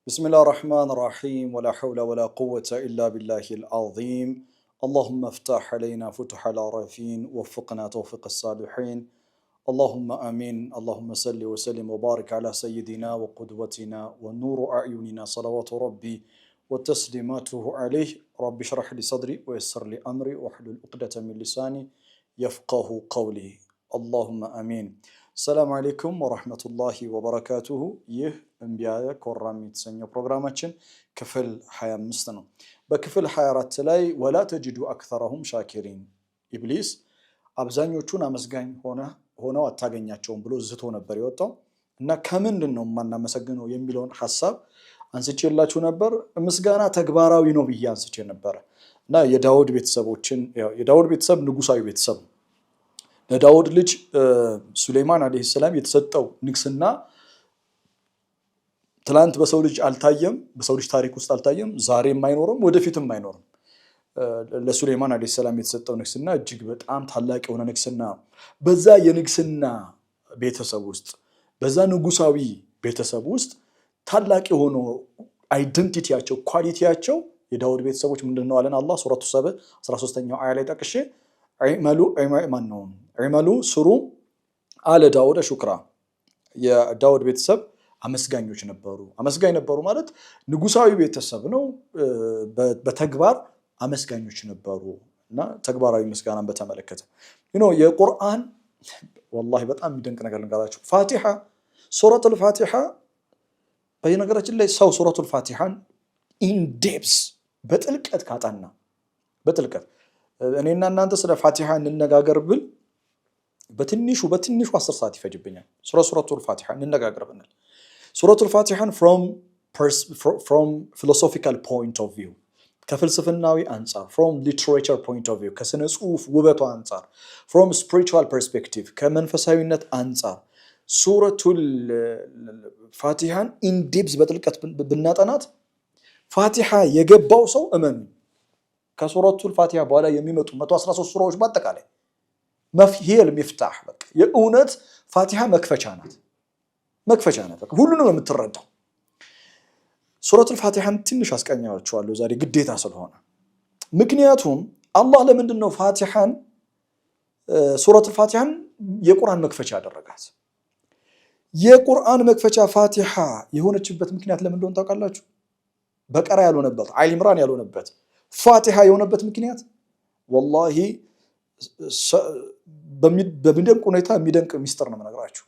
بسم الله الرحمن الرحيم ولا حول ولا قوة إلا بالله العظيم اللهم افتح علينا فتح العارفين وفقنا توفيق الصالحين اللهم آمين اللهم صل وسلم وبارك على سيدنا وقدوتنا ونور أعيننا صلوات ربي وتسليماته عليه رب اشرح لي صدري ويسر لي أمري واحلل عقدة من لساني يفقه قولي اللهم آمين السلام عليكم ورحمة الله وبركاته يه انبياء كورامي تسنيو برنامجين كفل حياة مستنو بكفل حياة تلاي ولا تجدوا أكثرهم شاكرين إبليس አብዛኞቹን አመስጋኝ ሆነው አታገኛቸውም ብሎ ዝቶ ነበር የወጣው እና ከምንድነው ማናመሰግነው የሚለውን ሐሳብ አንስቼላችሁ ነበር ምስጋና ተግባራዊ ነው ብዬ አንስቼ ነበር እና የዳውድ ቤተሰቦችን የዳውድ ቤተሰብ ንጉሳዊ ቤተሰብ ለዳውድ ልጅ ሱሌማን አለይሂ ሰላም የተሰጠው ንግስና ትላንት በሰው ልጅ አልታየም በሰው ልጅ ታሪክ ውስጥ አልታየም ዛሬም አይኖርም ወደፊትም አይኖርም ለሱሌማን አለይሂ ሰላም የተሰጠው ንግስና እጅግ በጣም ታላቅ የሆነ ንግስና በዛ የንግስና ቤተሰብ ውስጥ በዛ ንጉሳዊ ቤተሰብ ውስጥ ታላቅ የሆነ አይደንቲቲያቸው ኳሊቲያቸው የዳውድ ቤተሰቦች ምንድነው አለን አላህ ሱረቱ ሰበ 13ኛው አያ ላይ ጠቅሼ አይመሉ ስሩ አለ ዳውድ ሹክራ የዳውድ ቤተሰብ አመስጋኞች ነበሩ ማለት ንጉሳዊ ቤተሰብ ነው በተግባር አመስጋኞች ነበሩ እና ተግባራዊ ምስጋናን በተመለከተ የቁርአን والله በጣም የሚደንቅ ነገር ልንገራችሁ ፋቲሃ ሱረቱል ፋቲሃ በየነገራችን ላይ ሰው ሱረቱል ፋቲሃን ኢን ዴፕስ በጥልቀት ካጣና በጥልቀት እኔና እናንተ ስለ ፋቲሃ እንነጋገር ብል በትንሹ 10 ሰዓት ይፈጅብኛል ሱረቱል ፋቲሃ እንነጋገር ብንል ሱረቱል ፋቲሃን from philosophical point of view ከፍልስፍናዊ አንፃር from literature point of view ከስነ ጽሁፍ ውበቱ አንፃር from spiritual perspective ከመንፈሳዊነት አንፃር ሱረቱል ፋቲሃን in depth በጥልቀት ብናጠናት ፋቲሃ የገባው ሰው እመን ከሱረቱል ፋቲሃ በኋላ የሚመጡ 113 ሱራዎች በአጠቃላይ መፍሂል ሚፍታህ በቃ የእውነት ፋቲሃ መክፈቻ ናት በቃ ሁሉንም የምትረዳው ሱረቱል ፋቲሃን ትንሽ አስቀኛችኋለሁ ዛሬ ግዴታ ስለሆነ ምክንያቱም አላህ ለምንድነው ፋቲሃን ሱረቱል ፋቲሃን የቁርአን መክፈቻ ያደረጋት የቁርአን መክፈቻ ፋቲሃ የሆነችበት ምክንያት ለምን እንደሆነ ታውቃላችሁ በቀራ ያልሆነበት አሊ ኢምራን ያልሆነበት ፋቲሃ የሆነበት ምክንያት والله በሚደንቅ ሁኔታ የሚደንቅ ሚስጥር ነው የምነግራችሁ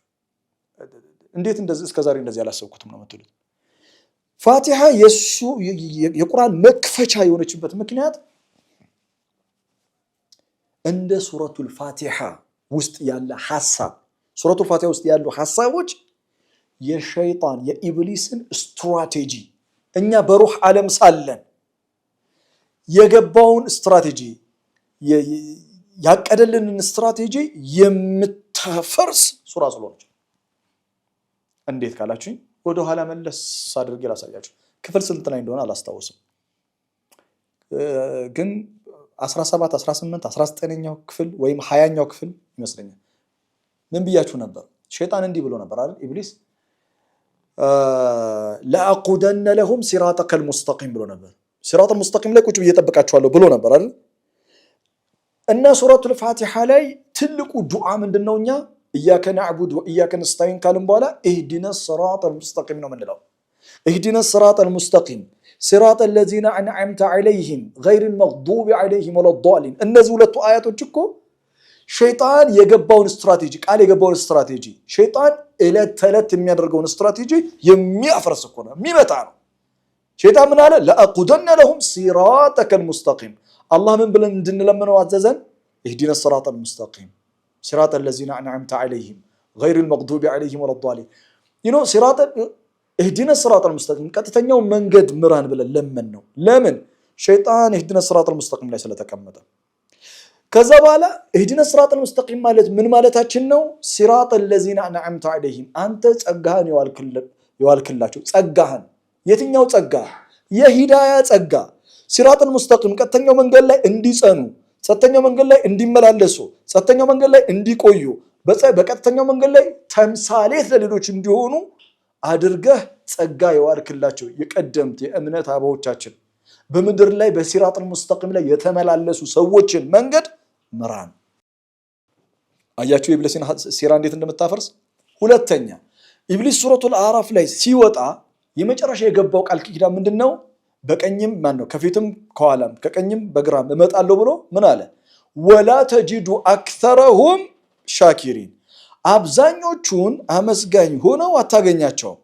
እንዴት እንደዚህ እስከዛሬ እንደዚህ ያላሰብኩትም ነው የምትሉት ፋቲሃ የቁርአን መክፈቻ የሆነችበት ምክንያት እንደ ሱረቱል ፋቲሃ ውስጥ ያለ ሐሳብ ሱረቱል ፋቲሃ ውስጥ ያሉ ሐሳቦች የሸይጣን የኢብሊስን ስትራቴጂ እኛ በሩህ ዓለም ሳለን የገባውን ስትራቴጂ ያቀደልንን ስትራቴጂ የምታፈርስ ሱራ ስለሆነች እንዴት ካላችሁኝ ወደ ኋላ መለስ አድርጌ ላሳያችሁ ክፍል ስንት ላይ እንደሆነ አላስታውስም ግን 17 18 19ኛው ክፍል ወይም 20ኛው ክፍል ይመስለኛል ምን ብያችሁ ነበር ሸይጣን እንዲህ ብሎ ነበር አይደል ኢብሊስ لأقودن لهم صراطك المستقيم ብሎ ነበር صراط المستقيم ላይ ቁጭ ብዬ ተጠብቃችኋለሁ ብሎ ነበር አይደል እና ሱረቱል ፋቲሃ ላይ ትልቁ ዱዓ ምንድነውኛ إياك نعبد وإياك نستعين كلام بولا اهدنا الصراط المستقيم ነው ምንለው اهدنا الصراط المستقيم صراط الذين أنعمت عليهم غير المغضوب عليهم ولا الضالين እነዚህ ሁለቱ አያቶች እኮ ሸይጣን የገባውን ስትራቴጂ ቃል የገባውን ስትራቴጂ ሸይጣን እለት ተለት የሚያደርገውን ስትራቴጂ የሚያፈርስ እኮ ነው የሚመጣ ነው ሸይጣን ምን አለ لأقودن لهم صراطك المستقيم አላህ ምን ብለን እንድንለምነው አዘዘን اهدنا الصراط المستقيم صراط الذين أنعمت عليهم غير المغضوب عليهم ولا الضالين صراط اهدنا الصراط المستقيم ቀጥተኛው መንገድ ምራን ብለን ለምነው ለምን ሸይጣን اهدنا الصراط المستقيم ላይ ስለተቀመጠ ከዛ በኋላ اهدنا الصراط المستقيم ማለት ምን ማለታችን ነው صراط الذين أنعمت عليهم አንተ ጸጋህን ይዋልክላቸው ጸጋህን የትኛው ጸጋ የሂዳያ ጸጋ صراط المستقيم ቀጥተኛው መንገድ ላይ እንዲጸኑ ጸጥተኛው መንገድ ላይ እንዲመላለሱ ጸጥተኛው መንገድ ላይ እንዲቆዩ በቀጥተኛው መንገድ ላይ ተምሳሌት ለሌሎች እንዲሆኑ አድርገህ ጸጋ የዋልክላቸው የቀደምት የእምነት አባዎቻችን በምድር ላይ በሲራጥል ሙስተቂም ላይ የተመላለሱ ሰዎችን መንገድ ምራን። አያችሁ ኢብሊስን ሴራ እንዴት እንደምታፈርስ። ሁለተኛ ኢብሊስ ሱረቱል አዕራፍ ላይ ሲወጣ የመጨረሻ የገባው ቃል ኪዳን ምንድነው? በቀኝም ማነው ከፊትም ከኋላም ከቀኝም በግራም እመጣለሁ ብሎ ምን አለ? ወላ ተጂዱ አክተረሁም ሻኪሪን፣ አብዛኞቹን አመስጋኝ ሆነው አታገኛቸውም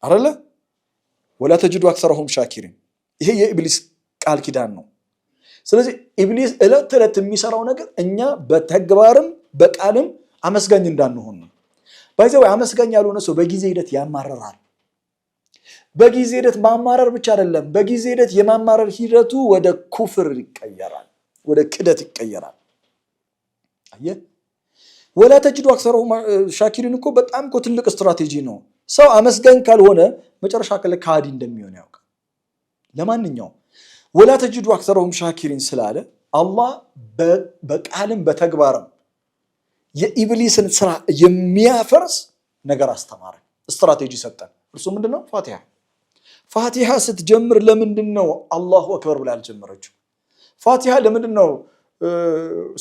አይደለ? ወላ ተጂዱ አክተረሁም ሻኪሪን፣ ይሄ የኢብሊስ ቃል ኪዳን ነው። ስለዚህ ኢብሊስ እለት እለት የሚሰራው ነገር እኛ በተግባርም በቃልም አመስጋኝ እንዳንሆን ነው። ባይዘው አመስጋኝ ያልሆነ ሰው በጊዜ ሂደት ያማረራል። በጊዜ ሂደት ማማረር ብቻ አይደለም፣ በጊዜ ሂደት የማማረር ሂደቱ ወደ ኩፍር ይቀየራል፣ ወደ ክደት ይቀየራል። አየ ወላ ተጅዱ አክሰረሁም ሻኪሪን እኮ በጣም እኮ ትልቅ ስትራቴጂ ነው። ሰው አመስጋኝ ካልሆነ መጨረሻ ከሃዲ እንደሚሆን ያውቃል። ለማንኛውም ወላ ተጅዱ አክሰረሁም ሻኪሪን ስላለ አላህ በቃልም በተግባርም የኢብሊስን ስራ የሚያፈርስ ነገር አስተማረ፣ ስትራቴጂ ሰጠን። እርሱ ምንድነው? ፋቲሃ ስትጀምር ለምንድነው አላሁ አክበር ብላ አልጀመረችው? ፋቲሃ ለምንድነው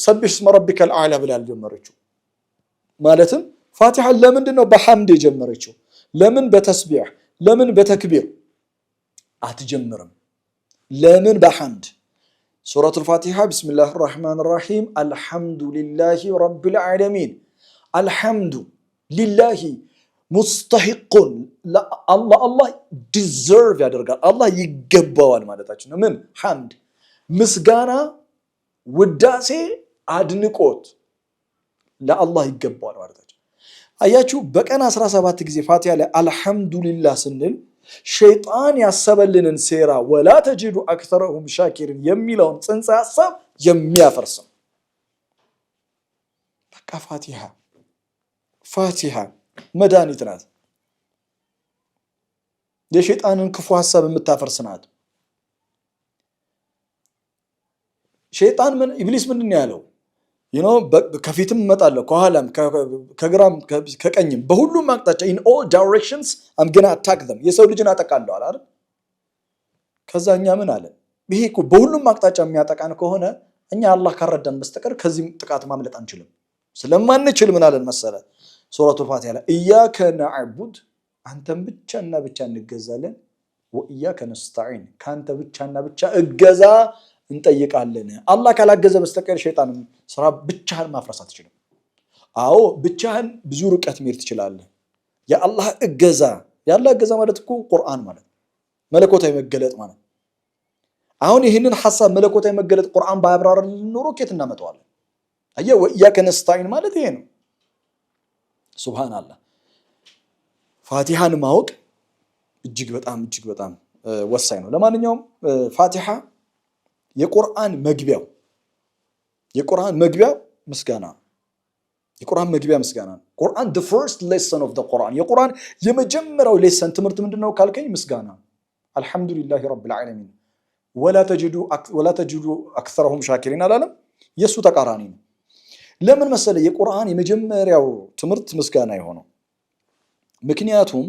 ሰብሕ እስመ ረቢከል አዕላ ብላ አልጀመረችው? ማለትም ፋቲሃ ለምንድነው በሐምድ የጀመረችው? ለምን በተስቢሕ ለምን በተክቢር አትጀምርም? ለምን በሐምድ? ሱረቱል ፋቲሃ ቢስሚላሂ ረሕማኒ ረሒም አልሐምዱሊላሂ ረቢል ዓለሚን። አልሐምዱ ሊላሂ ሙስተሂቁን አላህ ዲዘርቭ ያደርጋል፣ አላህ ይገባዋል ማለታችን ነው። ምን ሐምድ ምስጋና፣ ውዳሴ፣ አድንቆት ለአላህ ይገባዋል ማለታችን። አያችሁ በቀን 17 ጊዜ ፋቲሃ ላይ አልሐምዱሊላህ ስንል ሸይጣን ያሰበልንን ሴራ ወላ ተጂዱ አክተረሁም ሻኪሪን የሚለውን ጽንሰ ሐሳብ የሚያፈርስም። በቃ ፋቲሃ መድኃኒት ናት። የሸይጣንን ክፉ ሐሳብ የምታፈርስ ናት። ሸይጣን ኢብሊስ ምንድን ነው ያለው? ከፊትም እመጣለሁ ከኋላም ከግራም ከቀኝም በሁሉም አቅጣጫ in all directions I'm gonna attack them፣ የሰው ልጅን አጠቃለሁ አይደል? ከዛ እኛ ምን አለ? ይሄ እኮ በሁሉም አቅጣጫ የሚያጠቃን ከሆነ እኛ አላህ ካረዳን በስተቀር ከዚህም ጥቃት ማምለጥ አንችልም። ስለማንችል ምን አለን መሰለ ሱረቱል ፋቲሃ ላይ ኢያከ ነዕቡድ፣ አንተን ብቻና ብቻ እንገዛለን፣ ወኢያከ ነስተዒን፣ ካንተ ብቻና ብቻ እገዛ እንጠይቃለን። አላህ ካላገዘ በስተቀር ሸይጣን ስራ ብቻህን ማፍረስ አትችልም። አዎ ብቻህን ብዙ ርቀት መሄድ ትችላለህ። የአላህ እገዛ፣ ያላህ እገዛ ማለት እኮ ቁርአን ማለት መለኮታዊ መገለጥ ማለት። አሁን ይህንን ሐሳብ መለኮታዊ መገለጥ ቁርአን ባያብራራልን ኖሮ ከየት እናመጣዋለን? አየህ ወኢያከ ነስተዒን ማለት ይሄ ነው። ሱብሃንአላህ። ፋቲሃን ማወቅ እጅግ በጣም ወሳኝ ነው። ለማንኛውም ፋቲሃ የቁርአን መግቢያው ምስጋና፣ የቁርአን መግቢያ ምስጋና ነው። ቁርአን the first lesson of the Quran፣ የቁርአን የመጀመሪያው ሌሰን ትምህርት ምንድነው ካልከኝ ምስጋና። አልሐምዱሊላሂ ረቢል ዓለሚን ወላ ተጂዱ አክሰረሁም ሻኪሪን አላለም? የሱ ተቃራኒ ነው። ለምን መሰለ የቁርአን የመጀመሪያው ትምህርት ምስጋና የሆነው? ምክንያቱም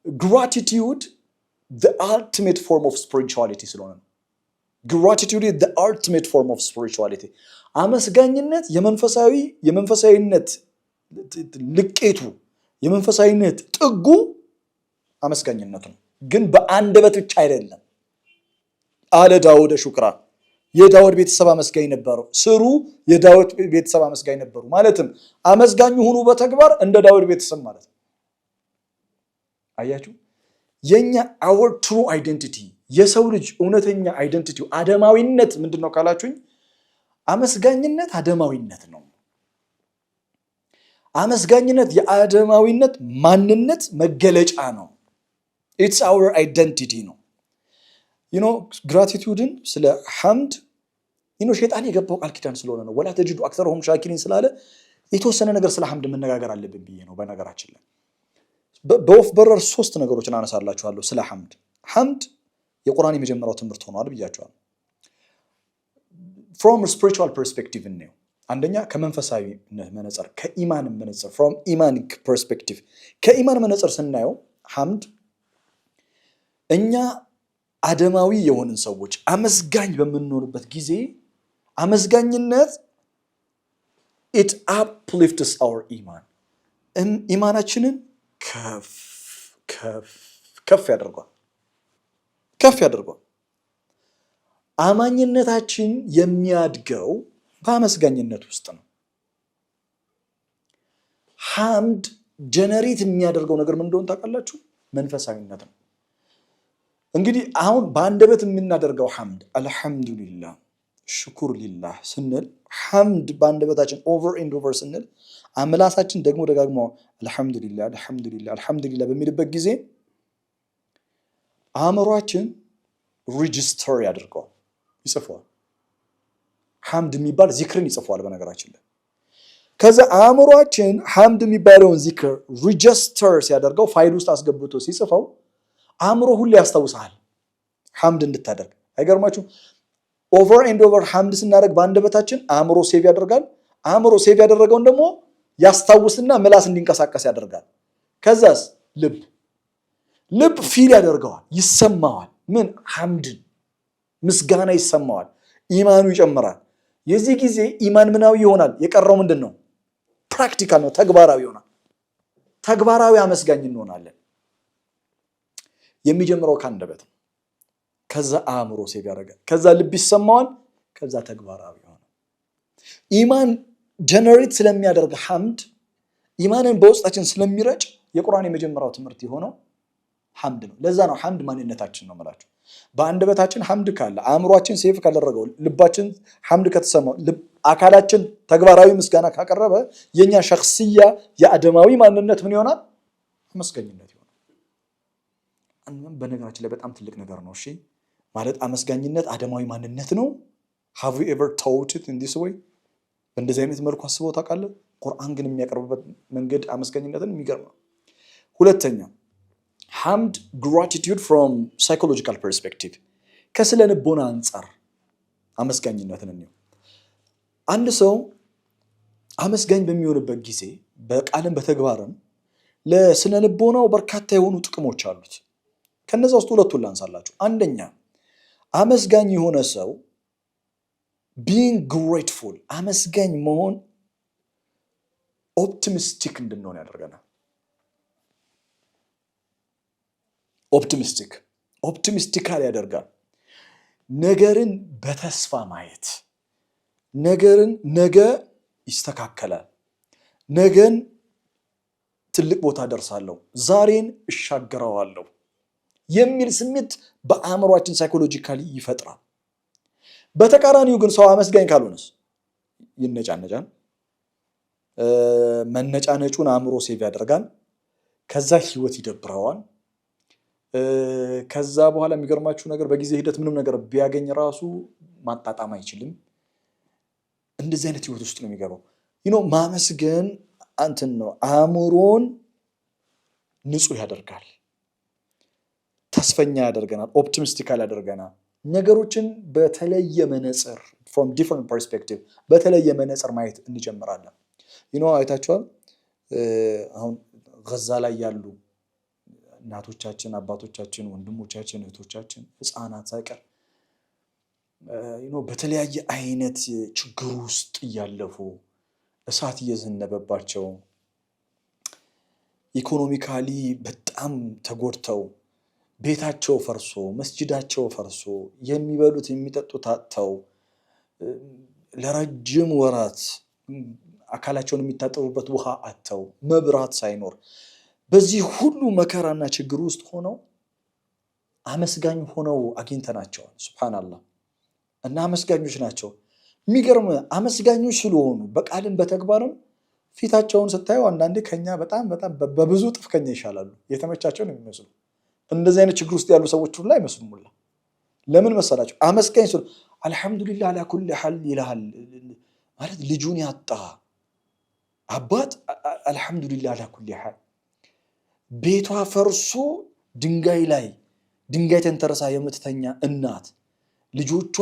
gratitude the ultimate form of spirituality ስለሆነ ነው። gratitude is the ultimate form of spirituality። አመስጋኝነት የመንፈሳዊነት ልቄቱ፣ የመንፈሳዊነት ጥጉ አመስጋኝነት ነው። ግን በአንደበት ብቻ አይደለም። አለ ዳውድ ሹክራ፣ የዳውድ ቤተሰብ አመስጋኝ ነበሩ። ስሩ የዳውድ ቤተሰብ አመስጋኝ ነበሩ። ማለትም አመስጋኝ ሁኑ በተግባር እንደ ዳውድ ቤተሰብ ማለት ነው። አያችሁ የኛ our true identity፣ የሰው ልጅ እውነተኛ አይደንቲቲው አደማዊነት ምንድነው ካላችሁኝ፣ አመስጋኝነት አደማዊነት ነው። አመስጋኝነት የአደማዊነት ማንነት መገለጫ ነው። it's our identity ነው። ግራቲቲዩድን ስለ ሐምድ ሸይጣን የገባው ቃል ኪዳን ስለሆነ ነው። ወላ ተጅዱ አክሰረሁም ሻኪሪን ስላለ የተወሰነ ነገር ስለ ሐምድ መነጋገር አለብን ብዬ ነው። በነገራችን ላይ በወፍ በረር 3 ነገሮችን አነሳላችኋለሁ ስለ ሐምድ የቁርአን የመጀመሪያው ትምህርት ሆኗል ብያችኋለሁ። from a spiritual perspective ነው። አንደኛ ከመንፈሳዊነት መነጽር ከኢማን መነጽር from ኢማኒክ perspective ከኢማን መነጽር ስናየው ሐምድ እኛ አደማዊ የሆንን ሰዎች አመስጋኝ በምንኖርበት ጊዜ አመስጋኝነት it uplifts our iman ኢማናችንን ከፍ ያደርገዋል አማኝነታችን የሚያድገው በአመስጋኝነት ውስጥ ነው ሐምድ ጀነሬት የሚያደርገው ነገር ምን እንደሆነ ታውቃላችሁ መንፈሳዊነት ነው እንግዲህ አሁን በአንደበት የምናደርገው ሐምድ አልহামዱሊላህ ሽኩር ሊላህ ስንል ሐምድ በአንደበታችን ኦቨር ኤንድ ኦቨር ስንል አምላሳችን ደግሞ ደጋግሞ አልহামዱሊላህ በሚልበት ጊዜ አእምሮአችን ሬጂስተር ያደርገዋል ይጽፈዋል ሐምድ የሚባል ዚክርን ይጽፈዋል በነገራችን ላይ ከዛ አእምሮአችን ሐምድ የሚባለውን ዚክር ሬጂስተር ሲያደርገው ፋይል ውስጥ አስገብቶ ሲጽፈው አእምሮ ሁሉ ያስታውሳል ሐምድ እንድታደርግ አይገርማችሁ ኦቨር ኤንድ ኦቨር ሐምድ ስናደርግ በአንደበታችን አእምሮ ሴቭ ያደርጋል አእምሮ ሴቭ ያደረገውን ደግሞ ያስታውስና ምላስ እንዲንቀሳቀስ ያደርጋል ከዛስ ልብ ፊል ያደርገዋል ይሰማዋል ምን ሐምድን ምስጋና ይሰማዋል ኢማኑ ይጨምራል የዚህ ጊዜ ኢማን ምናዊ ይሆናል የቀረው ምንድነው ፕራክቲካል ነው ተግባራዊ ይሆናል ተግባራዊ አመስጋኝ እንሆናለን የሚጀምረው ከአንደበት ከዛ አእምሮ ሴቭ ያደርጋል ከዛ ልብ ይሰማዋል ከዛ ተግባራዊ ይሆናል ኢማን ጀነሬት ስለሚያደርግ ሐምድ ኢማንን በውስጣችን ስለሚረጭ የቁርአን የመጀመሪያው ትምህርት የሆነው ሐምድ ነው ለዛ ነው ሐምድ ማንነታችን ነው ማለት በአንደበታችን ሐምድ ካለ አእምሮአችን ሴቭ ካደረገው ልባችን ሐምድ ከተሰማው አካላችን ተግባራዊ ምስጋና ካቀረበ የኛ ሸخصያ የአደማዊ ማንነት ምን ይሆናል አመስጋኝነት ይሆናል በነገራችን ላይ በጣም ትልቅ ነገር ነው እሺ ማለት አመስጋኝነት አደማዊ ማንነት ነው have you ever taught it in this way በእንደዚህ አይነት መልኩ አስበው ታውቃለህ ቁርአን ግን የሚያቀርብበት መንገድ አመስጋኝነትን የሚገርም ነው ሁለተኛ ሐምድ gratitude from psychological perspective ከስነ ልቦና አንፃር አመስጋኝነትን ነው አንድ ሰው አመስጋኝ በሚሆንበት ጊዜ በቃልም በተግባርም ለስነ ልቦናው በርካታ የሆኑ ጥቅሞች አሉት ከነዛ ውስጥ ሁለቱን ላንሳላችሁ አንደኛ አመስጋኝ የሆነ ሰው being grateful አመስጋኝ መሆን ኦፕቲሚስቲክ እንድንሆን ያደርገናል ኦፕቲሚስቲካል ያደርጋል ነገርን በተስፋ ማየት ነገርን ነገ ይስተካከላል ነገን ትልቅ ቦታ ደርሳለሁ ዛሬን እሻገራዋለሁ የሚል ስሜት በአእምሮአችን ሳይኮሎጂካሊ ይፈጥራል በተቃራኒው ግን ሰው አመስጋኝ ካልሆነስ ይነጫነጫል መነጫነጩን አእምሮ ሴቭ ያደርጋል ከዛ ህይወት ይደብረዋል ከዛ በኋላ የሚገርማችሁ ነገር በጊዜ ሂደት ምንም ነገር ቢያገኝ ራሱ ማጣጣም አይችልም እንደዚህ አይነት ህይወት ውስጥ ነው የሚገባው ማመስገን አንተን ነው አእምሮን ንጹህ ያደርጋል ተስፈኛ ያደርገናል ኦፕቲሚስቲካል ያደርገናል ነገሮችን በተለየ መነጽር from different perspective በተለየ መነጽር ማየት እንጀምራለን አይታችኋል አሁን ጋዛ ላይ ያሉ እናቶቻችን አባቶቻችን ወንድሞቻችን እህቶቻችን ህፃናት ሳይቀር በተለያየ አይነት ችግር ውስጥ ያለፉ እሳት እየዘነበባቸው ኢኮኖሚካሊ በጣም ተጎድተው ቤታቸው ፈርሶ መስጂዳቸው ፈርሶ የሚበሉት የሚጠጡት አጥተው ለረጅም ወራት አካላቸውን የሚታጠቡበት ውሃ አጥተው መብራት ሳይኖር በዚህ ሁሉ መከራና ችግር ውስጥ ሆነው አመስጋኝ ሆነው አግኝተናቸዋል ሱብሃንአላህ እና አመስጋኞች ናቸው የሚገርም አመስጋኞች ስለሆኑ በቃልም በተግባርም ፊታቸውን ስታዩ አንዳንዴ ከኛ በጣም በብዙ ጥፍ ከኛ ይሻላሉ የተመቻቸው ነው የሚመስሉ እንደዚህ አይነት ችግር ውስጥ ያሉ ሰዎች ሁሉ አይመስሉም ለምን መሰላችሁ አመስጋኝ ስለሆኑ አልহামዱሊላህ አላ ኩሊ ሐል ይላል ማለት ልጁን ያጣ አባት አልহামዱሊላህ አላ ኩሊ ሐል ቤቷ ፈርሶ ድንጋይ ተንተርሳ የምትተኛ እናት ልጆቿ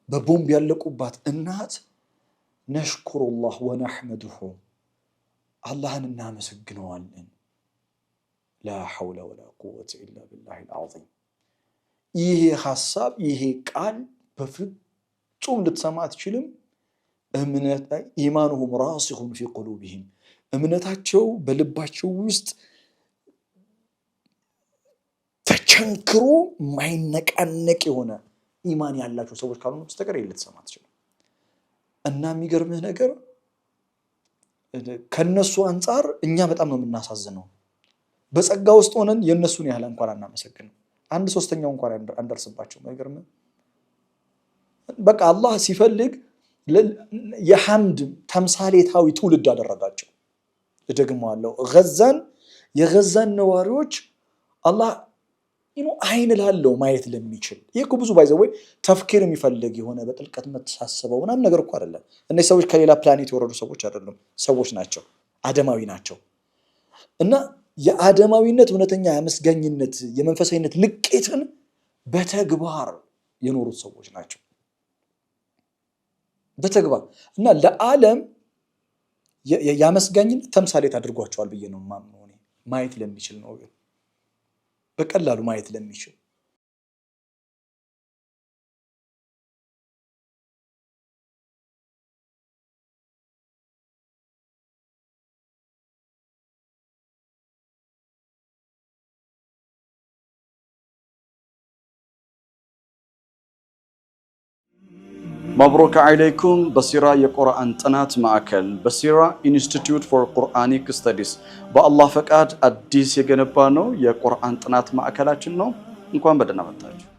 በቦምብ ያለቁባት እናት ነሽኩሩላህ ወነሕመዱሁ አላህን እናመሰግነዋለን። ላ ሐውለ ወላ ቁወተ ኢላ ቢላሂል ዐዚም። ይሄ ሐሳብ ይሄ ቃል በፍጹም ልትሰማ አትችልም። ኢማኑሁም ራሲኹን ፊ ቁሉቢሂም እምነታቸው በልባቸው ውስጥ ተቸንክሮ ማይነቃነቅ የሆነ ኢማን ያላቸው ሰዎች ካልሆኑ በስተቀር ልትሰማ አትችልም። እና የሚገርምህ ነገር ከነሱ አንጻር እኛ በጣም ነው የምናሳዝነው። በጸጋ ውስጥ ሆነን የነሱን ያህል እንኳን አናመሰግንም። 1/3 እንኳን አንደርስባቸው። አይገርምህ? በቃ አላህ ሲፈልግ የሐምድ ተምሳሌታዊ ትውልድ አደረጋቸው። እደግመዋለሁ፣ የገዛን ነዋሪዎች አላህ አይን ላለው ማየት ለሚችል ይሄ እኮ ብዙ ባይዘወይ ተፍኪር የሚፈልግ የሆነ በጥልቀት መተሳሰበው ምናምን ነገር እኮ አይደለም። እነዚህ ሰዎች ከሌላ ፕላኔት የወረዱ ሰዎች አይደሉም፣ ሰዎች ናቸው፣ አደማዊ ናቸው። እና የአደማዊነት እውነተኛ የአመስጋኝነት የመንፈሳዊነት ልቄትን በተግባር የኖሩት ሰዎች ናቸው። በተግባር እና ለዓለም የአመስጋኝነት ተምሳሌት አድርጓቸዋል ብዬ ነው የማምነው። ማየት ለሚችል ነው፣ በቀላሉ ማየት ለሚችል መብሩክ ዓለይኩም። በሲራ የቁርአን ጥናት ማዕከል በሲራ ኢንስቲትዩት ፎር ቁርአኒክ ስተዲስ በአላህ ፈቃድ አዲስ የገነባ ነው የቁርአን ጥናት ማዕከላችን ነው። እንኳን በደህና መጣችሁ።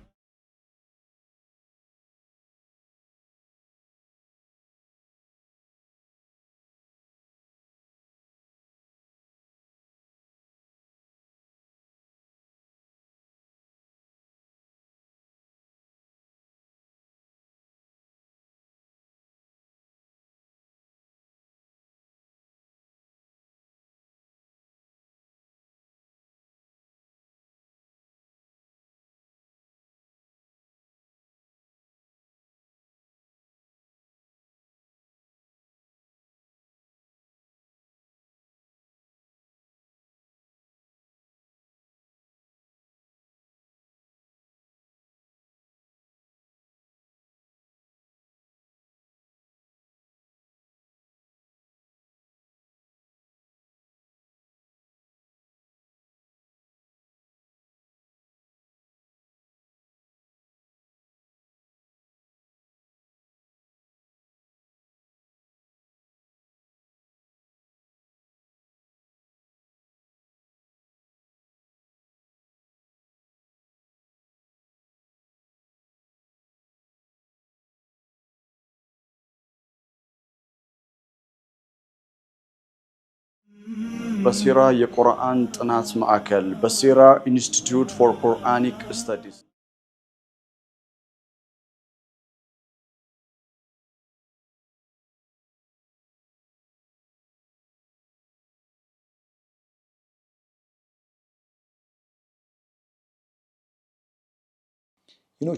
በሲራ የቁርአን ጥናት ማዕከል በሲራ ኢንስቲትዩት ፎር ቁርአኒክ ስተዲስ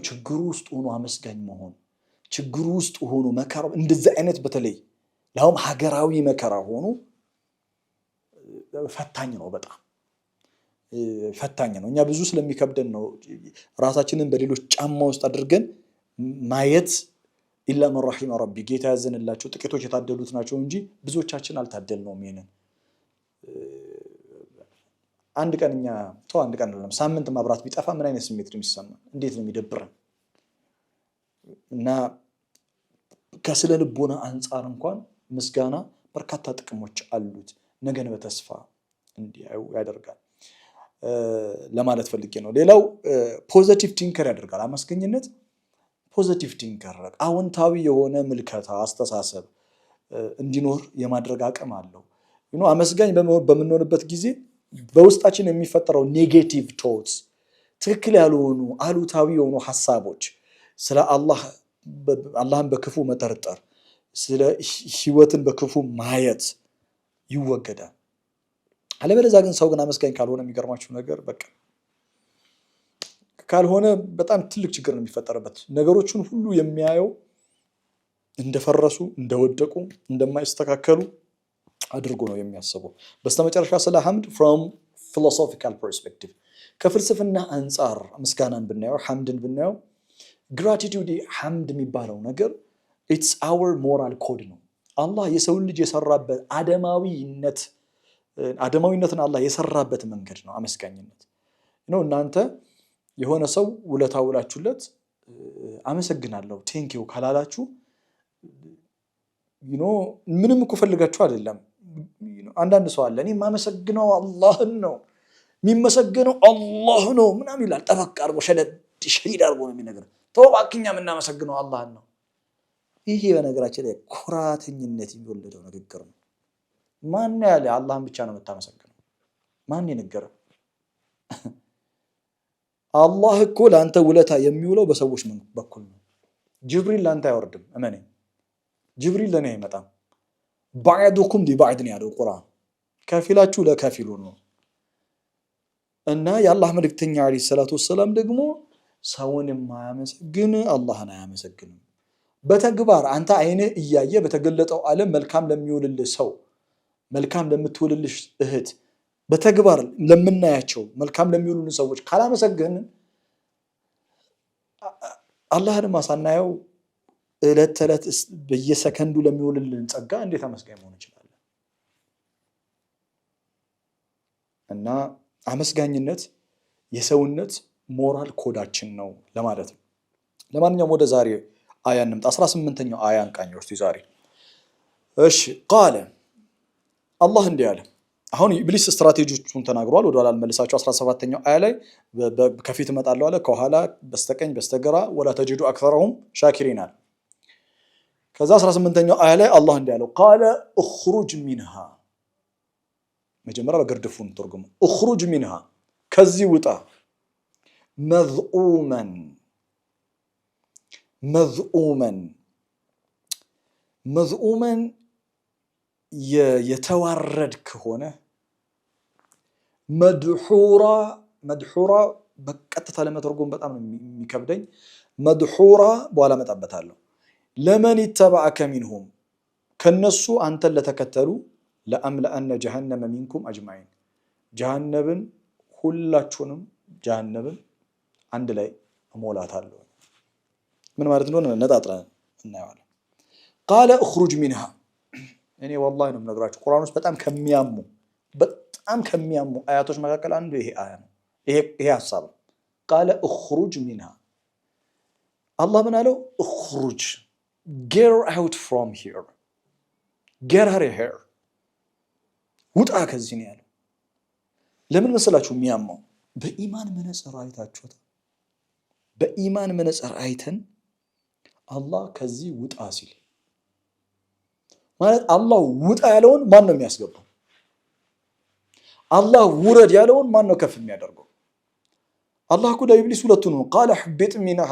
ችግሩ ውስጥ ሆኖ አመስጋኝ መሆን፣ ችግሩ ውስጥ ሆኖ መከራ፣ እንደዚህ አይነት በተለይ ለሁም ሀገራዊ መከራ ሆኖ ፈታኝ ነው፣ በጣም ፈታኝ ነው። እኛ ብዙ ስለሚከብደን ነው ራሳችንን በሌሎች ጫማ ውስጥ አድርገን ማየት። ኢላ መን ረሒመ ረቢ፣ ጌታ ያዘንላቸው ጥቂቶች የታደሉት ናቸው እንጂ ብዙዎቻችን አልታደልነውም። ይሄንን አንድ ቀን አይደለም ሳምንት መብራት ቢጠፋ ምን አይነት ስሜት ነው የሚሰማን? እንዴት ነው የሚደብረን? እና ከስነ ልቦና አንጻር እንኳን ምስጋና በርካታ ጥቅሞች አሉት። ነገን በተስፋ እንዲያዩ ያደርጋል ለማለት ፈልጌ ነው። ሌላው ፖዚቲቭ ቲንከር ያደርጋል። አመስገኝነት ፖዚቲቭ ቲንከር፣ አዎንታዊ የሆነ ምልከታ አስተሳሰብ እንዲኖር የማድረግ አቅም አለው። አመስጋኝ በምንሆንበት ጊዜ በውስጣችን የሚፈጠረው ኔጌቲቭ ቶትስ፣ ትክክል ያልሆኑ አሉታዊ የሆኑ ሐሳቦች፣ ስለ አላህን በክፉ መጠርጠር፣ ስለ ህይወትን በክፉ ማየት ይወገዳል። አለበለዚያ ግን ሰው ግን አመስጋኝ ካልሆነ የሚገርማችሁ ነገር በቃ ካልሆነ በጣም ትልቅ ችግር ነው የሚፈጠርበት። ነገሮችን ሁሉ የሚያየው እንደፈረሱ እንደወደቁ እንደማይስተካከሉ አድርጎ ነው የሚያስበው። በስተመጨረሻ ስለ ሐምድ from philosophical perspective ከፍልስፍና አንጻር ምስጋናን ብናየው ሐምድን ብናየው gratitude ሐምድ የሚባለው ነገር it's our moral code ነው። አላህ የሰውን ልጅ የሰራበት አደማዊነትን አላህ የሰራበት መንገድ ነው አመስጋኝነት ነው። እናንተ የሆነ ሰው ውለታ ውላችሁለት አመሰግናለሁ ቴንኪው ካላላችሁ ምንም እኮ ፈልጋችሁ አይደለም። አንዳንድ ሰው አለ እኔ የማመሰግነው አላህን ነው የሚመሰገነው አላህ ነው ምናምን ይላል። ጠበቅ አድርጎ ሸዲድ አድርጎ ነው የሚነግረው። ተወባክኛ የምናመሰግነው አላህን ነው። ይሄ በነገራችን ላይ ኩራተኝነት የሚወለደው ንግግር ነው። ማን ያለ አላህን ብቻ ነው የምታመሰግነው? ማን ይነገረ? አላህ እኮ ለአንተ ውለታ የሚውለው በሰዎች በኩል ነው። ጅብሪል ለአንተ አይወርድም። እመኔ ጅብሪል ለኔ አይመጣም። ባዕዱኩም ሊባዕድ ነው ያለው ቁርአን። ከፊላችሁ ለከፊሉ ነው። እና የአላህ መልእክተኛ አለይሂ ሰላቱ ወሰላም ደግሞ ሰውን የማያመሰግን አላህን አያመሰግንም። በተግባር አንተ አይንህ እያየ በተገለጠው ዓለም መልካም ለሚውልልህ ሰው መልካም ለምትውልልሽ እህት በተግባር ለምናያቸው መልካም ለሚውሉልን ሰዎች ካላመሰገንን አላህን ማሳናየው እለት ተለት በየሰከንዱ ለሚውልልን ጸጋ እንዴት አመስጋኝ መሆን እንችላለን? እና አመስጋኝነት የሰውነት ሞራል ኮዳችን ነው ለማለት ነው። ለማንኛውም ወደ ዛሬ አያ እንምጣ። 18ኛው አያ አንቃኞች ዛሬ እሺ ቃለ አላህ እንዲህ አለ። አሁን ኢብሊስ ስትራቴጂዎቹን ተናግሯል። ወደ ኋላ እንመልሳቸው። 17ኛው አያ ላይ ከፊት እመጣለሁ አለ፣ ከኋላ በስተቀኝ በስተግራ ወላ ተጅዱ አክሰረሁም ሻኪሪን አለ። ከዛ 18ኛው አያ ላይ አላህ እንዲህ አለው ቃለ እኽሩጅ ሚንሃ። መጀመሪያ በግርድፉን ትርጉሙ እኽሩጅ ሚንሃ ከዚህ ውጣ፣ መዝኡመን የተዋረድክ ሆነ፣ መድሑራ በቀጥታ ለመተርጎም በጣም የሚከብደኝ መድሑራ በኋላ መጣበታለሁ። ለመን ይተባዐከ ሚንሁም ከነሱ አንተን ለተከተሉ ለአምለአነ ጀሃነመ ሚንኩም አጅማዒን ጀሃነብን ሁላችሁንም ጀሃነብን አንድ ላይ እሞላታለሁ። ምን ማለት እንደሆነ ነጣጥረን እናየዋለን። ቃለ እኽሩጅ ሚንሃ እኔ ወላሂ ነው የምነግራችሁ ቁርአን ውስጥ በጣም ከሚያሙ አያቶች መካከል አንዱ ይሄ አያ ነው። ይሄ ሐሳብ ነው። ቃለ እኽሩጅ ሚንሃ አላህ ምን አለው? እኽሩጅ get out from here get out of here ውጣ ከዚህ ነው ያለው። ለምን መሰላችሁ የሚያማው? በኢማን መነጽር አይታችሁት። በኢማን መነጽር አይተን አላህ ከዚህ ውጣ ሲል ማለት አላህ ውጣ ያለውን ማን ነው የሚያስገባው? አላህ ውረድ ያለውን ማን ነው ከፍ የሚያደርገው? አላህ እኮ ለኢብሊስ ሁለቱን ነው ቃለ ሕቢጥ ሚንሃ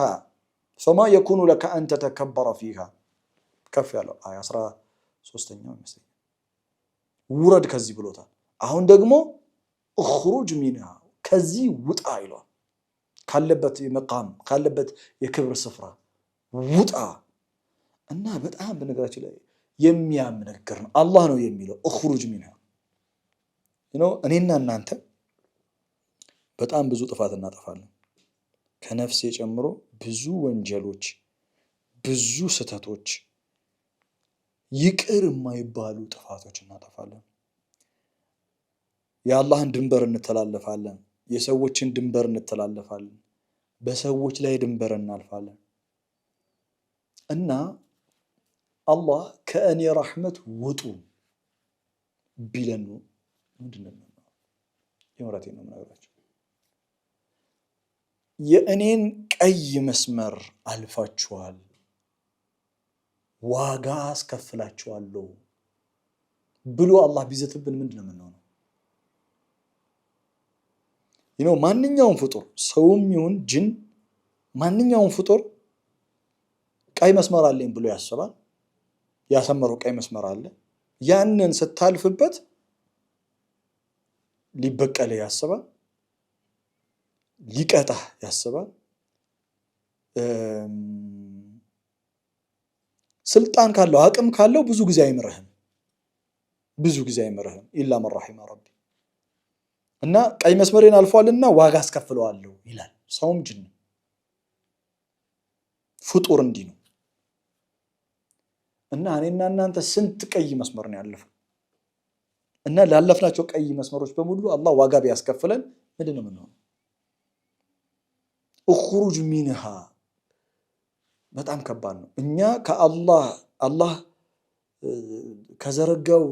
ፈማ የኩኑ ለከ አን ተተከበረ ፊሃ ከፍ ያለው 13ኛው ይመስለኛል። ውረድ ከዚህ ብሎታል። አሁን ደግሞ እኽሩጅ ሚንሃ ከዚህ ውጣ ይሏል። ካለበት መቃም ካለበት የክብር ስፍራ ውጣ። እና በጣም በነገራችን ላይ የሚያም ንግግር ነው። አላህ ነው የሚለው እኽሩጅ ሚንሃ። እኔና እናንተ በጣም ብዙ ጥፋት እናጠፋለን። ከነፍሴ ጨምሮ ብዙ ወንጀሎች፣ ብዙ ስህተቶች፣ ይቅር የማይባሉ ጥፋቶች እናጠፋለን። የአላህን ድንበር እንተላለፋለን። የሰዎችን ድንበር እንተላለፋለን። በሰዎች ላይ ድንበር እናልፋለን። እና አላህ ከእኔ ረሕመት ውጡ ቢለን ምንድነው? የምረቴን ነው የምነግራቸው። የእኔን ቀይ መስመር አልፋችኋል፣ ዋጋ አስከፍላችኋለሁ ብሎ አላህ ቢዘትብን ምንድነው የምንሆነው? ማንኛውም ፍጡር ሰውም ይሁን ጅን ማንኛውም ፍጡር ቀይ መስመር አለኝ ብሎ ያስባል። ያሰመረው ቀይ መስመር አለ። ያንን ስታልፍበት ሊበቀል ያስባል፣ ሊቀጣህ ያስባል። ስልጣን ካለው አቅም ካለው ብዙ ጊዜ አይምርህም ኢላ መን ረሒመ ረቢ እና ቀይ መስመሬን አልፏልና ዋጋ አስከፍለዋለሁ ይላል። ሰውም ጅን ፍጡር እንዲህ ነው። እና እኔና እናንተ ስንት ቀይ መስመር ነው ያለፈው እና ላለፍናቸው ቀይ መስመሮች በሙሉ አላህ ዋጋ ቢያስከፍለን ምንድነው የምንሆነው? እኽሩጅ ሚንሃ በጣም ከባድ ነው። እኛ አላህ ከዘረጋው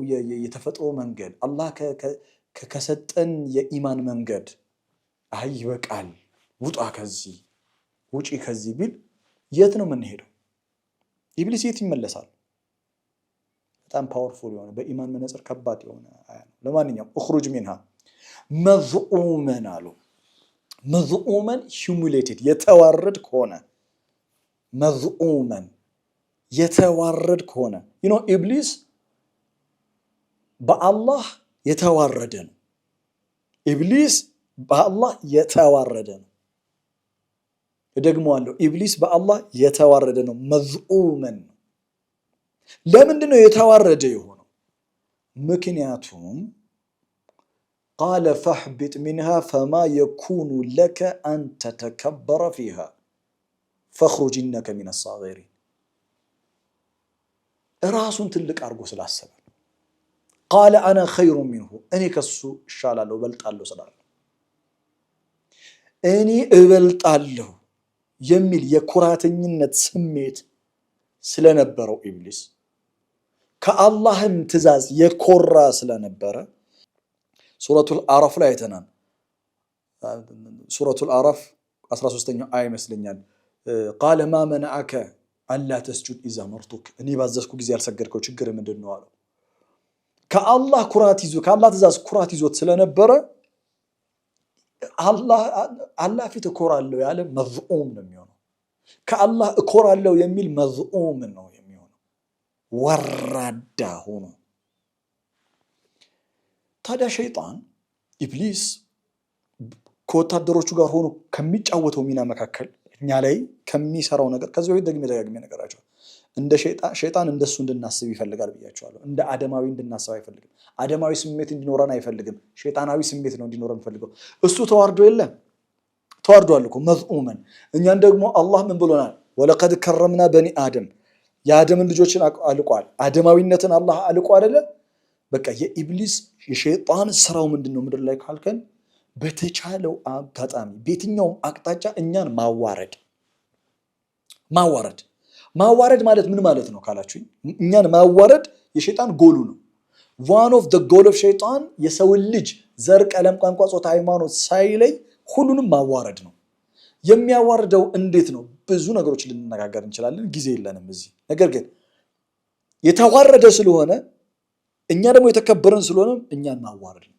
የተፈጥሮ መንገድ አላህ ከሰጠን የኢማን መንገድ አይ ይበቃል ውጣ ከዚህ ውጪ ከዚህ ቢል የት ነው የምንሄደው? ኢብሊስ የት ይመለሳል? በጣም ፓወርፉል የሆነ በኢማን መነጽር ከባድ የሆነ አያ ነው። ለማንኛውም እኽሩጅ ሚንሃ መዝኡመን አሉ። መዝኡመን ሂሙሌትድ የተዋረድ ከሆነ መዝኡመን የተዋረድ ከሆነ ኢብሊስ በአላህ የተዋረደ ነው። ኢብሊስ በአላህ የተዋረደ ነው። እደግመዋለሁ፣ ኢብሊስ በአላህ የተዋረደ ነው። መዝኡመን ነው። ለምንድን ነው የተዋረደ የሆነው? ምክንያቱም ቃለ ፈሕቢጥ ሚንሃ ፈማ የኩኑ ለከ አን ተተከበረ ፊሃ ፈኽሩጅ ኢነከ ሚነ ሳጊሪን። ራሱን ትልቅ አድርጎ ስላሰበ ቃለ አነ ኸይሩ ሚንሁ እኔ ከሱ እሻላለሁ እበልጣለሁ ስላለ እኔ እበልጣለሁ የሚል የኩራተኝነት ስሜት ስለነበረው ኢብሊስ ከአላህም ትእዛዝ የኮራ ስለነበረ ሱረቱል አዕራፍ ላይ አይተናል። ሱረቱል አዕራፍ 13ኛው አያ ይመስለኛል። ቃለ ማ መነዐከ አላ ተስጁድ ኢዛ መርቱክ እኔ ባዘዝኩ ጊዜ ያልሰገድከው ችግር ምንድን ነው አለው። ከአላህ ትእዛዝ ኩራት ይዞት ስለነበረ አላህ ፊት እኮራለሁ ያለ መዝኡም ነው የሚሆነው። ከአላህ እኮራለሁ የሚል መዝኡም ነው የሚሆነው፣ ወራዳ ሆኖ። ታዲያ ሸይጣን ኢብሊስ ከወታደሮቹ ጋር ሆኖ ከሚጫወተው ሚና መካከል እኛ ላይ ከሚሰራው ነገር ከዚህ በፊት ደጋግሜ ነገራቸው። እንደ ሸይጣን እንደሱ እንድናስብ ይፈልጋል ብያቸዋለሁ። እንደ አደማዊ እንድናስብ አይፈልግም። አደማዊ ስሜት እንዲኖረን አይፈልግም። ሸይጣናዊ ስሜት ነው እንዲኖረን ፈልገው። እሱ ተዋርዶ የለም ተዋርዷል እኮ መዝኡመን። እኛን ደግሞ አላህ ምን ብሎናል? ወለቀድ ከረምና በኒ አደም የአደምን ልጆችን አልቋል። አደማዊነትን አላህ አልቆ አይደለ? በቃ የኢብሊስ የሸይጣን ስራው ምንድነው ምድር ላይ ካልከን በተቻለው አጋጣሚ በየትኛውም አቅጣጫ እኛን ማዋረድ ማለት ምን ማለት ነው ካላችሁኝ፣ እኛን ማዋረድ የሸይጣን ጎሉ ነው። ዋን ኦፍ ዘ ጎል ኦፍ ሸይጣን የሰውን ልጅ ዘር፣ ቀለም፣ ቋንቋ፣ ጾታ፣ ሃይማኖት ሳይለይ ሁሉንም ማዋረድ ነው። የሚያዋርደው እንዴት ነው? ብዙ ነገሮች ልንነጋገር እንችላለን፣ ጊዜ የለንም እዚህ። ነገር ግን የተዋረደ ስለሆነ እኛ ደግሞ የተከበረን ስለሆነ እኛን ማዋረድ ነው።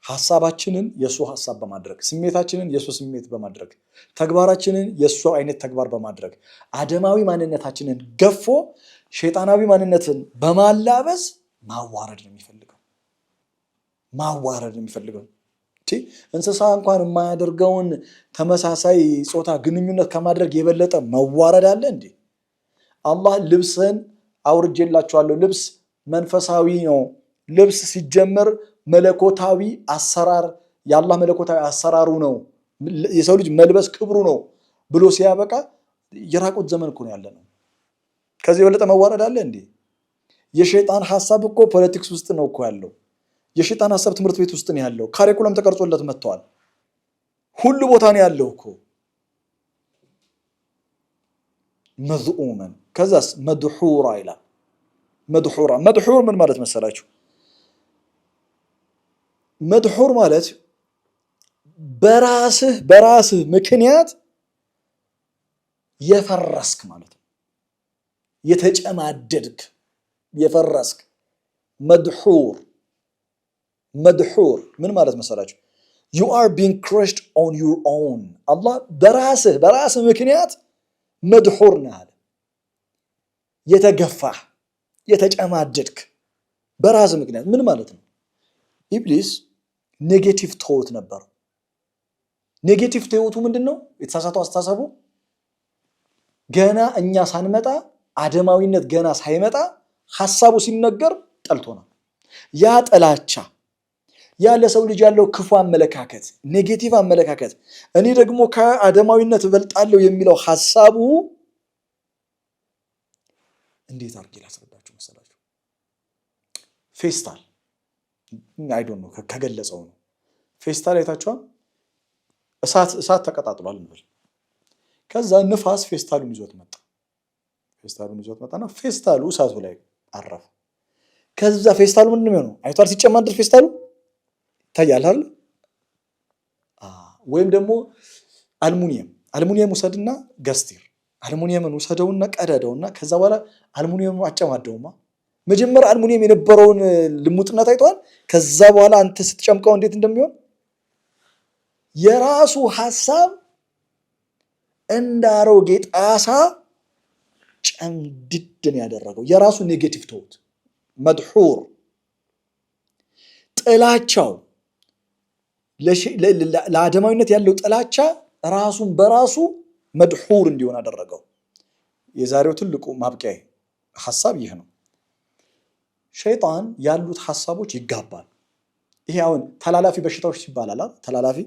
ሐሳባችንን የሱ ሐሳብ በማድረግ ስሜታችንን የሱ ስሜት በማድረግ ተግባራችንን የሱ አይነት ተግባር በማድረግ አደማዊ ማንነታችንን ገፎ ሸይጣናዊ ማንነትን በማላበስ ማዋረድ ነው የሚፈልገው። እንስሳ እንኳን የማያደርገውን ተመሳሳይ ጾታ ግንኙነት ከማድረግ የበለጠ መዋረድ አለ እንዴ? አላህ ልብስን አውርጄላችኋለሁ። ልብስ መንፈሳዊ ነው። ልብስ ሲጀመር መለኮታዊ አሰራር የአላህ መለኮታዊ አሰራሩ ነው። የሰው ልጅ መልበስ ክብሩ ነው ብሎ ሲያበቃ የራቁት ዘመን እኮ ነው ያለነው። ከዚህ የበለጠ መዋረድ አለ እንዴ? የሸይጣን ሐሳብ እኮ ፖለቲክስ ውስጥ ነው እኮ ያለው። የሸይጣን ሐሳብ ትምህርት ቤት ውስጥ ነው ያለው። ካሪኩለም ተቀርጾለት መጥቷል። ሁሉ ቦታ ነው ያለው እኮ። መዝኡመን ከዛስ መድሑራ ይላል። መድሑር ምን ማለት መሰላችሁ? መድሑር ማለት በራስህ ምክንያት የፈረስክ ማለት ነው። የተጨማደድክ የፈረስክ መድሑር ምን ማለት መሰላችሁ? you are being crushed on your own። አላህ በራስህ ምክንያት መድሑር ነህ አለ። የተገፋህ የተጨማደድክ በራስህ ምክንያት ምን ማለት ነው? ኢብሊስ ኔጌቲቭ ቶት ነበር። ኔጌቲቭ ቶቱ ምንድነው? የተሳሳተው አስተሳሰቡ ገና እኛ ሳንመጣ አደማዊነት ገና ሳይመጣ ሐሳቡ ሲነገር ጠልቶናል። ያ ጥላቻ ያ ለሰው ልጅ ያለው ክፉ አመለካከት ኔጌቲቭ አመለካከት እኔ ደግሞ ከአደማዊነት እበልጣለሁ የሚለው ሐሳቡ እንዴት አድርጌ ላስረዳችሁ መሰላችሁ? ፌስታል አይ ዶንት ኖ ከገለጸው ነው። ፌስታል አይታችኋል? እሳት ተቀጣጥሏል እንበል። ከዛ ንፋስ ፌስታሉን ይዞት መጣና ፌስታሉ እሳቱ ላይ አረፈ። ከዛ ፌስታሉ ምንድን ነው የሚሆነው? አይቷል ሲጨማደድ ፌስታሉ ይታያል አይደል? ወይም ደግሞ አልሙኒየም ውሰድና ገስቲር አልሙኒየምን ውሰደውና ቀደደውና ከዛ በኋላ አልሙኒየሙ አጨማደውማ መጀመሪያ አልሙኒየም የነበረውን ልሙጥነት አይቷል። ከዛ በኋላ አንተ ስትጨምቀው እንዴት እንደሚሆን የራሱ ሐሳብ እንዳሮጌ ጣሳ ጨምድድን ያደረገው የራሱ ኔጌቲቭ ቶት መድሑር ጥላቻው ለአደማዊነት ያለው ጥላቻ ራሱን በራሱ መድሑር እንዲሆን አደረገው። የዛሬው ትልቁ ማብቂያ ሐሳብ ይህ ነው። ሸይጣን ያሉት ሐሳቦች ይጋባል። ይሄ አሁን ተላላፊ በሽታዎች ይባላል። ተላላፊ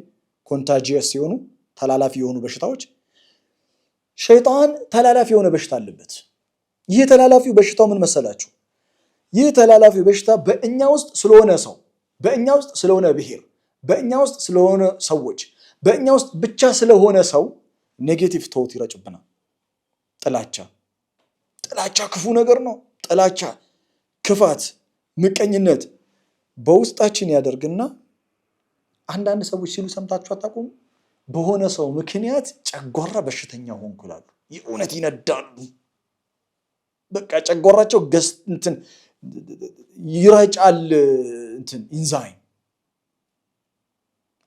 ኮንታጂየስ ሲሆኑ ተላላፊ የሆኑ በሽታዎች ሸይጣን ተላላፊ የሆነ በሽታ አለበት። ይህ ተላላፊው በሽታው ምን መሰላችሁ? ይህ ተላላፊው በሽታ በእኛ ውስጥ ስለሆነ ሰው፣ በእኛ ውስጥ ስለሆነ ብሔር፣ በእኛ ውስጥ ስለሆነ ሰዎች፣ በእኛ ውስጥ ብቻ ስለሆነ ሰው ኔጌቲቭ ቶት ይረጭብናል። ጥላቻ ክፉ ነገር ነው። ጥላቻ፣ ክፋት፣ ምቀኝነት በውስጣችን ያደርግና አንዳንድ ሰዎች ሲሉ ሰምታችሁ አታውቁም? በሆነ ሰው ምክንያት ጨጓራ በሽተኛ ሆንኩ ይላሉ። የእውነት ይነዳሉ። በቃ ጨጓራቸው ይረጫል። ኢንዛይም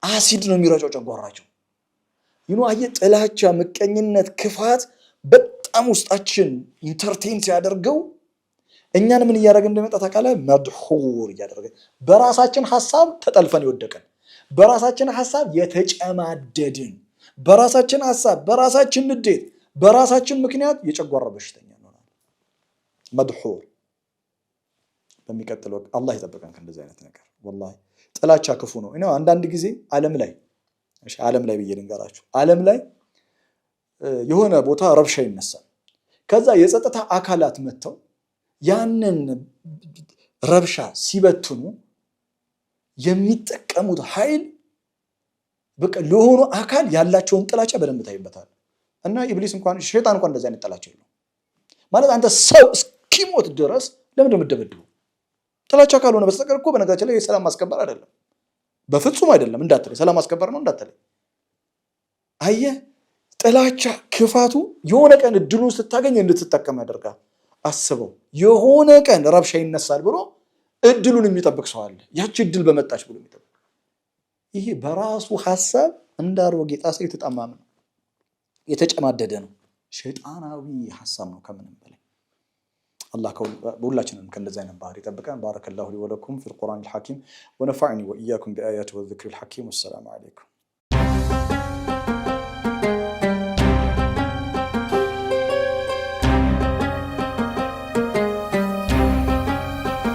አሲድ ነው የሚረጨው ጨጓራቸው። አየህ፣ ጥላቻ፣ ምቀኝነት፣ ክፋት በጣም ውስጣችን ኢንተርቴን ሲያደርገው እኛን ምን እያደረገ እንደመጣ ታውቃለህ? መድሑር እያደረገ በራሳችን ሐሳብ ተጠልፈን ይወደቀን፣ በራሳችን ሐሳብ የተጨማደድን፣ በራሳችን ሐሳብ፣ በራሳችን ንዴት፣ በራሳችን ምክንያት የጨጓራ በሽተኛ እንሆናለን። መድሑር። በሚቀጥለው አላህ ይጠብቀን ከእንደዚህ አይነት ነገር። ወላሂ ጥላቻ ክፉ ነው። አንዳንድ ጊዜ ዓለም ላይ ብዬ ልንገራችሁ፣ ዓለም ላይ የሆነ ቦታ ረብሻ ይነሳል። ከዛ የጸጥታ አካላት መጥተው ያንን ረብሻ ሲበትኑ የሚጠቀሙት ኃይል በቃ ለሆኑ አካል ያላቸውን ጥላቻ በደንብ ታይበታል። እና ኢብሊስ ሸይጣን እንኳን እንደዚህ አይነት ጥላቻ የለውም ማለት አንተ ሰው እስኪሞት ድረስ ለምን እንደምትደበድበው? ጥላቻ ካልሆነ በስተቀር እኮ በነገራችን ላይ ሰላም ማስከበር አይደለም፣ በፍጹም አይደለም እንዳትለኝ፣ ሰላም ማስከበር ነው እንዳትለኝ። አየህ፣ ጥላቻ ክፋቱ የሆነ ቀን እድሉን ስታገኝ እንድትጠቀም ያደርጋል። አስበው፣ የሆነ ቀን ረብሻ ይነሳል ብሎ እድሉን የሚጠብቅ ሰው አለ። ያቺ እድል በመጣች ብሎ የሚጠብቅ። ይሄ በራሱ ሐሳብ እንዳሮጌ ጣሳ የተጣማመ ነው፣ የተጨማደደ ነው። ሸይጣናዊ ሐሳብ ነው ከምንም በላይ። አላህ ሁላችንም ከእንደዚህ አይነት ባህሪ ይጠብቀን። ባረከላሁ ሊ ወለኩም ፊል ቁርአኒል ሐኪም ወነፈዐኒ ወኢያኩም ቢአያቲሂ ወዚክሪል ሐኪም። ወሰላሙ ዐለይኩም።